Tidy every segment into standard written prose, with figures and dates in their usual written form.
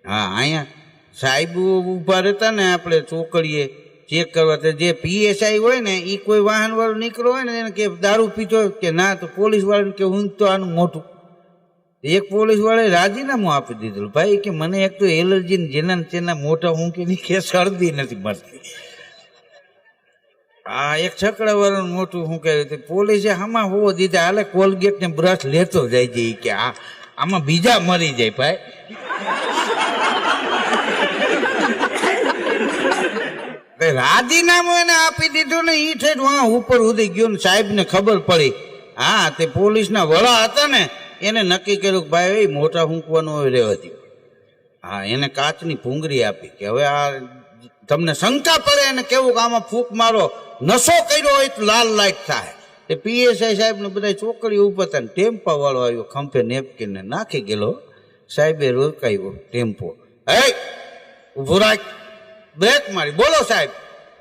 હા અહીંયા સાહેબ ઉભા રહેતા ને આપણે ચોકડીએ ચેક કરવા તો જે પીએસઆઈ હોય ને એ કોઈ વાહન વાળો નીકળો હોય ને એને કે દારૂ પીતો કે ના તો પોલીસ વાળાને કે હું તો આનું મોટું એક પોલીસ વાળાએ રાજીનામું આપી દીધું ભાઈ કે મને એક તો એલર્જી જેના તેના મોટા હું કે કે શરદી નથી મળતી આ એક છકડા વાળાનું મોટું હું કહે પોલીસે આમાં હોવો દીધા હાલે કોલગેટ ને બ્રશ લેતો જાય છે કે આમાં બીજા મરી જાય ભાઈ રાજીનામું એને આપી દીધું ને એ ઠેઠ વાં ઉપર ઉડી ગયો ને સાહેબ ને ખબર પડી હા તે પોલીસના વડા હતા ને એને નક્કી કર્યું કે ભાઈ મોટા હુંકવાનું રહેવા દો હા એને કાચની ભૂંગળી આપી કે હવે આ તમને શંકા પડે એને કેવું કે આમાં ફૂંક મારો નશો કર્યો હોય તો લાલ લાઈટ થાય તે પીએસઆઈ સાહેબ ને બધા ચોકડી ઉપર હતા ને ટેમ્પા વાળો આવ્યો ખંભે નેપકીન ને નાખી ગયેલો સાહેબે રોકાયો ટેમ્પો હે ઉભો રાખ બ્રેક મારી બોલો સાહેબ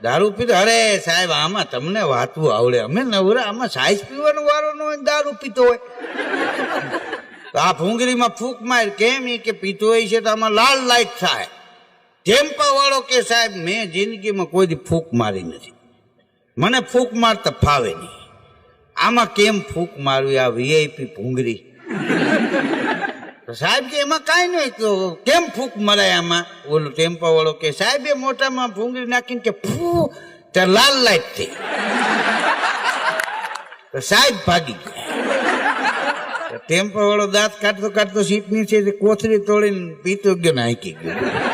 દારૂ પીધો અરે સાહેબ આમાં તમને વાંચવું આવડે અમે નવરા આમાં સાઈઝ પીવાનો વારો ન હોય દારૂ પીતો હોય તો આ ભૂંગળીમાં ફૂંક માર કેમ એ કે પીતો હોય છે તો આમાં લાલ લાઈટ થાય ટેમ્પા વાળો કે સાહેબ મેં જિંદગીમાં કોઈ દી ફૂંક મારી નથી મને ફૂંક મારતા ફાવે નહીં આમાં કેમ ફૂંક મારવી આ વીઆઈપી ભૂંગળી સાહેબ કે એમાં કાંઈ નહીં તો કેમ ફૂંક મરાય આમાં ઓલો ટેમ્પા વાળો કે સાહેબ એ મોટામાં ભૂંગળી નાખીને કે ફૂ ત્યાં લાલ લાઈટ થઈ તો સાહેબ ભાગી ગયા ટેમ્પા વાળો દાંત કાઢતો કાઢતો સીટ નીચે કોથળી તોડીને પીતો ગયો ને હાંકી ગયો